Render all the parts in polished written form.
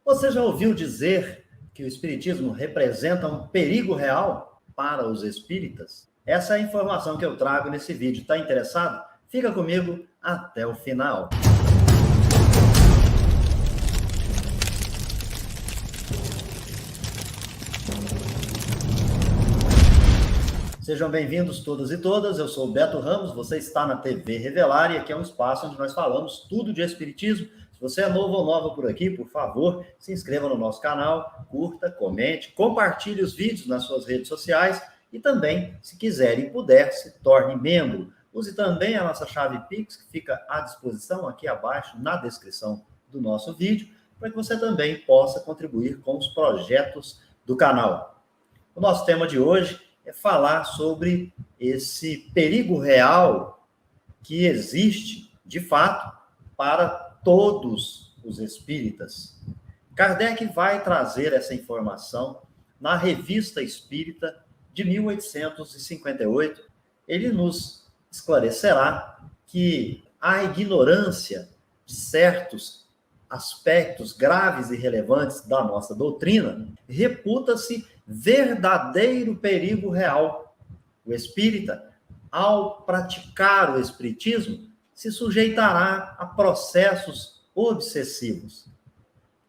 Você já ouviu dizer que o espiritismo representa um perigo real para os espíritas? Essa é a informação que eu trago nesse vídeo. Está interessado? Fica comigo até o final. Sejam bem-vindos todas e todas, eu sou o Beto Ramos, você está na TV Revelar e aqui é um espaço onde nós falamos tudo de espiritismo. Se você é novo ou nova por aqui, por favor, se inscreva no nosso canal, curta, comente, compartilhe os vídeos nas suas redes sociais e também, se quiser e puder, se torne membro. Use também a nossa chave Pix, que fica à disposição aqui abaixo na descrição do nosso vídeo, para que você também possa contribuir com os projetos do canal. O nosso tema de hoje é falar sobre esse perigo real que existe, de fato, para todos os espíritas. Kardec vai trazer essa informação na Revista Espírita de 1858. Ele nos esclarecerá que a ignorância de certos aspectos graves e relevantes da nossa doutrina reputa-se verdadeiro perigo real. O espírita, ao praticar o espiritismo, se sujeitará a processos obsessivos.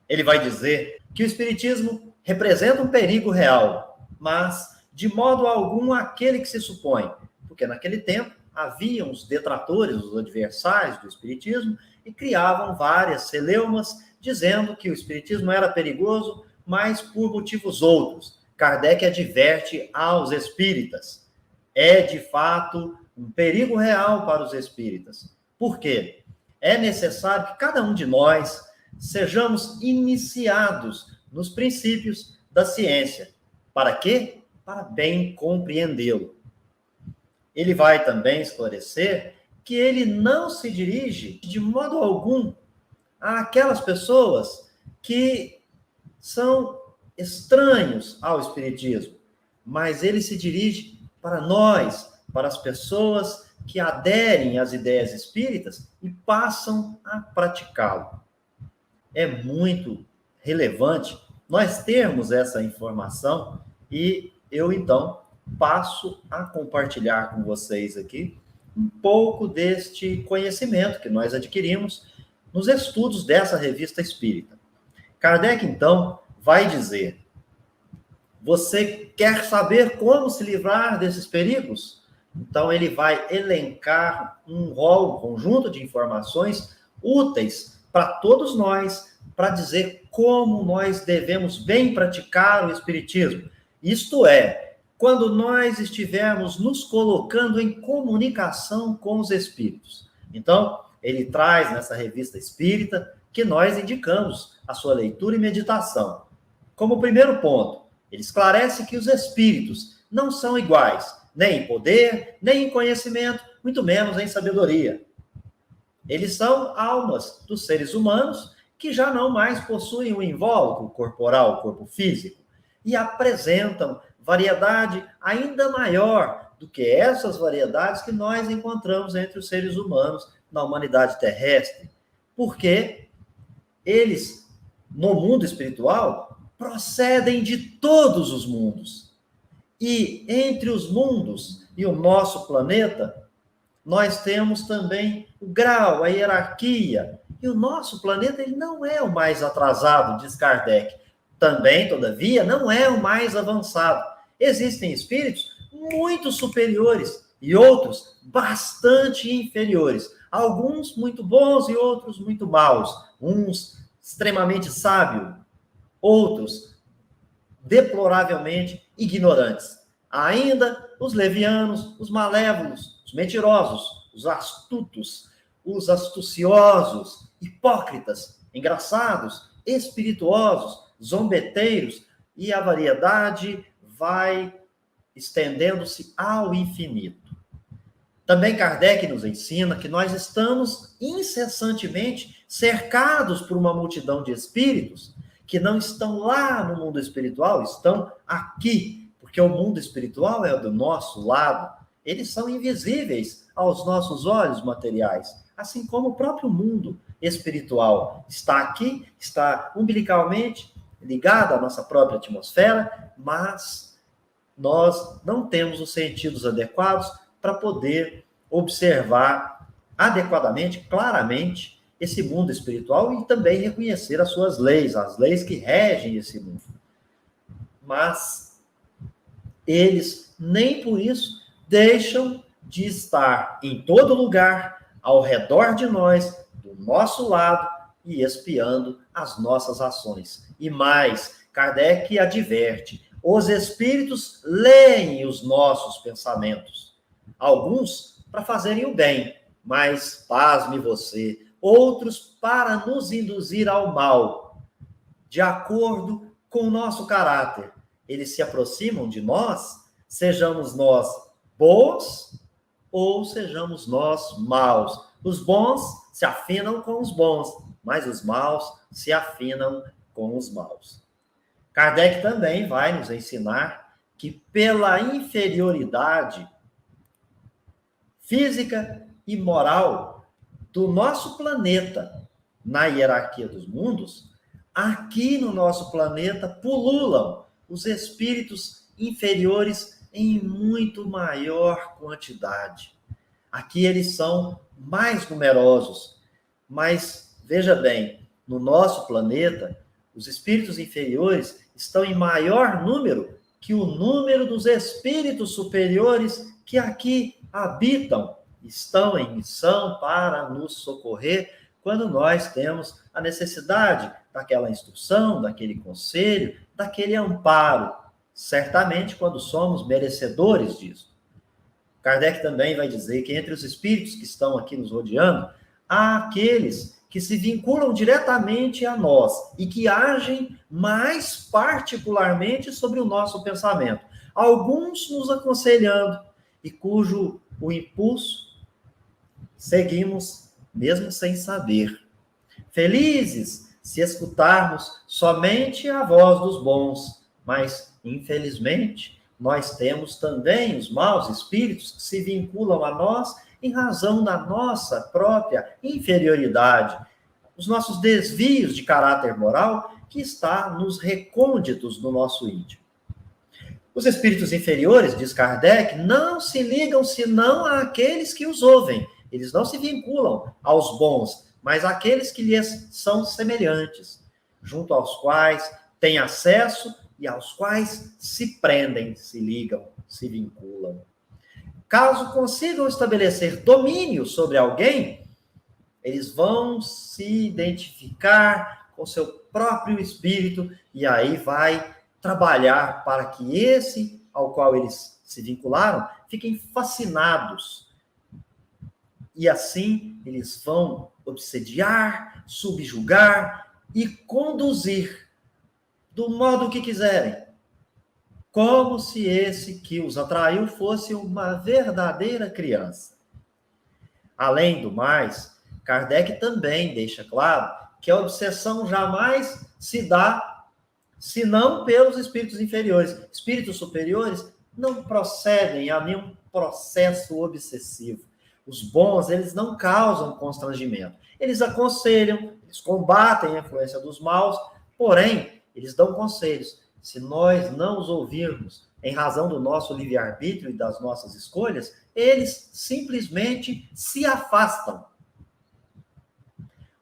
Ele vai dizer que o espiritismo representa um perigo real, mas de modo algum aquele que se supõe, porque naquele tempo haviam os detratores, os adversários do espiritismo, e criavam várias celeumas dizendo que o espiritismo era perigoso, mas por motivos outros. Kardec adverte aos espíritas. É, de fato, um perigo real para os espíritas. Por quê? É necessário que cada um de nós sejamos iniciados nos princípios da ciência. Para quê? Para bem compreendê-lo. Ele vai também esclarecer que ele não se dirige de modo algum àquelas pessoas que são estranhos ao espiritismo, mas ele se dirige para nós, para as pessoas que aderem às ideias espíritas e passam a praticá-lo. É muito relevante nós termos essa informação e eu, então, passo a compartilhar com vocês aqui um pouco deste conhecimento que nós adquirimos nos estudos dessa revista espírita. Kardec, então, vai dizer: você quer saber como se livrar desses perigos? Então, ele vai elencar um conjunto de informações úteis para todos nós, para dizer como nós devemos bem praticar o espiritismo. Isto é, quando nós estivermos nos colocando em comunicação com os espíritos. Então, ele traz nessa revista espírita que nós indicamos a sua leitura e meditação. Como primeiro ponto, ele esclarece que os espíritos não são iguais, nem em poder, nem em conhecimento, muito menos em sabedoria. Eles são almas dos seres humanos que já não mais possuem o invólucro corporal, o corpo físico, e apresentam variedade ainda maior do que essas variedades que nós encontramos entre os seres humanos na humanidade terrestre. Porque eles, no mundo espiritual, procedem de todos os mundos. E entre os mundos e o nosso planeta, nós temos também o grau, a hierarquia. E o nosso planeta ele não é o mais atrasado, diz Kardec. Também, todavia, não é o mais avançado. Existem espíritos muito superiores e outros bastante inferiores. Alguns muito bons e outros muito maus. Uns extremamente sábios, outros deploravelmente ignorantes. Ainda os levianos, os malévolos, os mentirosos, os astutos, os astuciosos, hipócritas, engraçados, espirituosos, zombeteiros, e a variedade vai estendendo-se ao infinito. Também Kardec nos ensina que nós estamos incessantemente cercados por uma multidão de espíritos que não estão lá no mundo espiritual, estão aqui, porque o mundo espiritual é do nosso lado. Eles são invisíveis aos nossos olhos materiais, assim como o próprio mundo espiritual está aqui, está umbilicalmente ligado à nossa própria atmosfera, mas nós não temos os sentidos adequados para poder observar adequadamente, claramente, esse mundo espiritual e também reconhecer as suas leis, as leis que regem esse mundo. Mas eles, nem por isso, deixam de estar em todo lugar, ao redor de nós, do nosso lado, e espiando as nossas ações. E mais, Kardec adverte, os espíritos leem os nossos pensamentos. Alguns para fazerem o bem, mas, pasme você, outros para nos induzir ao mal, de acordo com o nosso caráter. Eles se aproximam de nós, sejamos nós bons ou sejamos nós maus. Os bons se afinam com os bons, mas os maus se afinam com os maus. Kardec também vai nos ensinar que pela inferioridade física e moral do nosso planeta na hierarquia dos mundos, aqui no nosso planeta pululam os espíritos inferiores em muito maior quantidade. Aqui eles são mais numerosos, mas veja bem, no nosso planeta, os espíritos inferiores estão em maior número que o número dos espíritos superiores que aqui habitam, estão em missão para nos socorrer quando nós temos a necessidade daquela instrução, daquele conselho, daquele amparo, certamente quando somos merecedores disso. Kardec também vai dizer que entre os espíritos que estão aqui nos rodeando, há aqueles que se vinculam diretamente a nós e que agem mais particularmente sobre o nosso pensamento. Alguns nos aconselhando e cujo o impulso seguimos mesmo sem saber. Felizes se escutarmos somente a voz dos bons, mas, infelizmente, nós temos também os maus espíritos que se vinculam a nós em razão da nossa própria inferioridade, os nossos desvios de caráter moral que está nos recônditos do nosso íntimo. Os espíritos inferiores, diz Kardec, não se ligam senão àqueles que os ouvem. Eles não se vinculam aos bons, mas àqueles que lhes são semelhantes, junto aos quais têm acesso e aos quais se prendem, se ligam, se vinculam. Caso consigam estabelecer domínio sobre alguém, eles vão se identificar com seu próprio espírito e aí vai trabalhar para que esse ao qual eles se vincularam fiquem fascinados. E assim eles vão obsediar, subjugar e conduzir do modo que quiserem, como se esse que os atraiu fosse uma verdadeira criança. Além do mais, Kardec também deixa claro que a obsessão jamais se dá senão pelos espíritos inferiores. Espíritos superiores não procedem a nenhum processo obsessivo. Os bons, eles não causam constrangimento. Eles aconselham, eles combatem a influência dos maus, porém, eles dão conselhos. Se nós não os ouvirmos em razão do nosso livre-arbítrio e das nossas escolhas, eles simplesmente se afastam.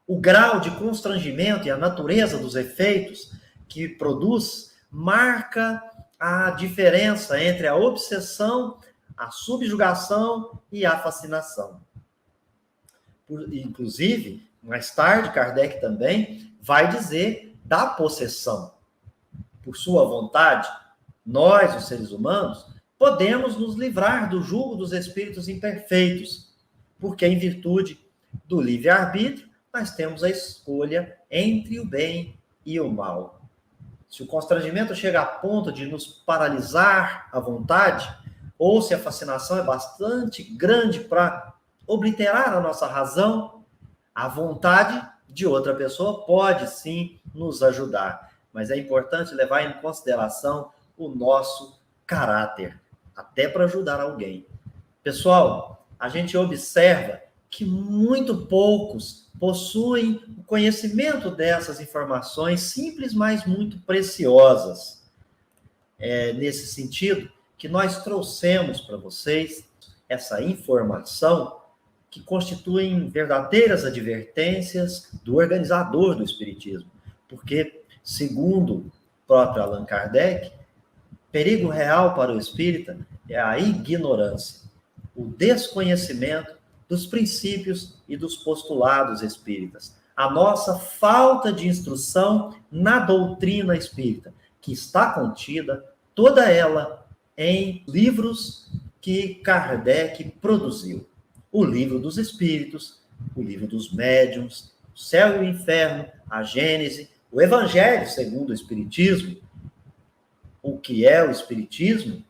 O grau de constrangimento e a natureza dos efeitos que produz marca a diferença entre a obsessão, a subjugação e a fascinação. Inclusive, mais tarde, Kardec também vai dizer da possessão. Por sua vontade, nós, os seres humanos, podemos nos livrar do jugo dos espíritos imperfeitos, porque em virtude do livre-arbítrio, nós temos a escolha entre o bem e o mal. Se o constrangimento chega a ponto de nos paralisar a vontade, ou se a fascinação é bastante grande para obliterar a nossa razão, a vontade de outra pessoa pode sim nos ajudar. Mas é importante levar em consideração o nosso caráter, até para ajudar alguém. Pessoal, a gente observa que muito poucos possuem o conhecimento dessas informações simples, mas muito preciosas. É nesse sentido que nós trouxemos para vocês essa informação que constituem verdadeiras advertências do organizador do Espiritismo. Porque, segundo o próprio Allan Kardec, perigo real para o espírita é a ignorância, o desconhecimento dos princípios e dos postulados espíritas. A nossa falta de instrução na doutrina espírita, que está contida, toda ela, em livros que Kardec produziu. O Livro dos Espíritos, o Livro dos Médiuns, o Céu e o Inferno, a Gênese, o Evangelho segundo o Espiritismo, o que é o Espiritismo,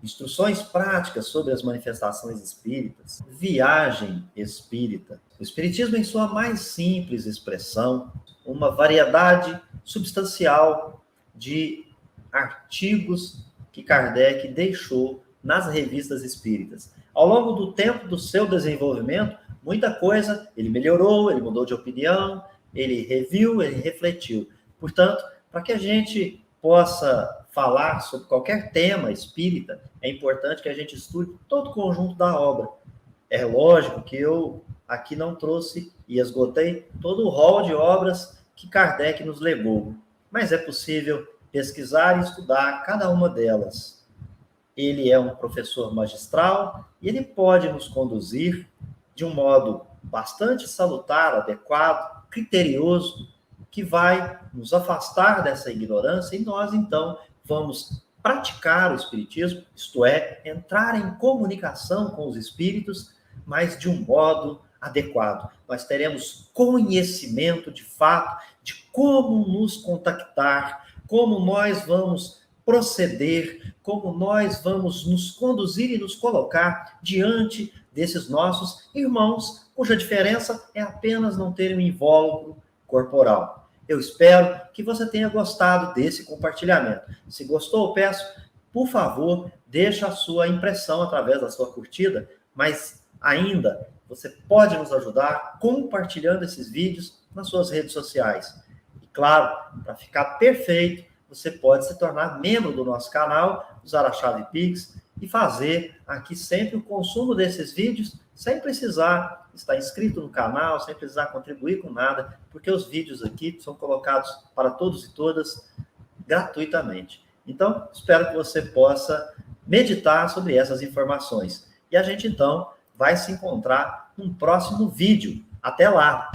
instruções práticas sobre as manifestações espíritas, viagem espírita. O Espiritismo, em sua mais simples expressão, uma variedade substancial de artigos que Kardec deixou nas revistas espíritas. Ao longo do tempo do seu desenvolvimento, muita coisa ele melhorou, ele mudou de opinião, ele reviu, ele refletiu. Portanto, para que a gente possa falar sobre qualquer tema espírita, é importante que a gente estude todo o conjunto da obra. É lógico que eu aqui não trouxe e esgotei todo o rol de obras que Kardec nos legou, mas é possível pesquisar e estudar cada uma delas. Ele é um professor magistral e ele pode nos conduzir de um modo bastante salutar, adequado, criterioso, que vai nos afastar dessa ignorância e nós, então, vamos praticar o espiritismo, isto é, entrar em comunicação com os espíritos, mas de um modo adequado. Nós teremos conhecimento, de fato, de como nos contactar, como nós vamos proceder, como nós vamos nos conduzir e nos colocar diante desses nossos irmãos, cuja diferença é apenas não ter um invólucro corporal. Eu espero que você tenha gostado desse compartilhamento. Se gostou, peço, por favor, deixe a sua impressão através da sua curtida, mas ainda você pode nos ajudar compartilhando esses vídeos nas suas redes sociais. E claro, para ficar perfeito, você pode se tornar membro do nosso canal, usar a chave Pix e fazer aqui sempre o consumo desses vídeos sem precisar estar inscrito no canal, sem precisar contribuir com nada, porque os vídeos aqui são colocados para todos e todas gratuitamente. Então, espero que você possa meditar sobre essas informações. E a gente, então, vai se encontrar num próximo vídeo. Até lá!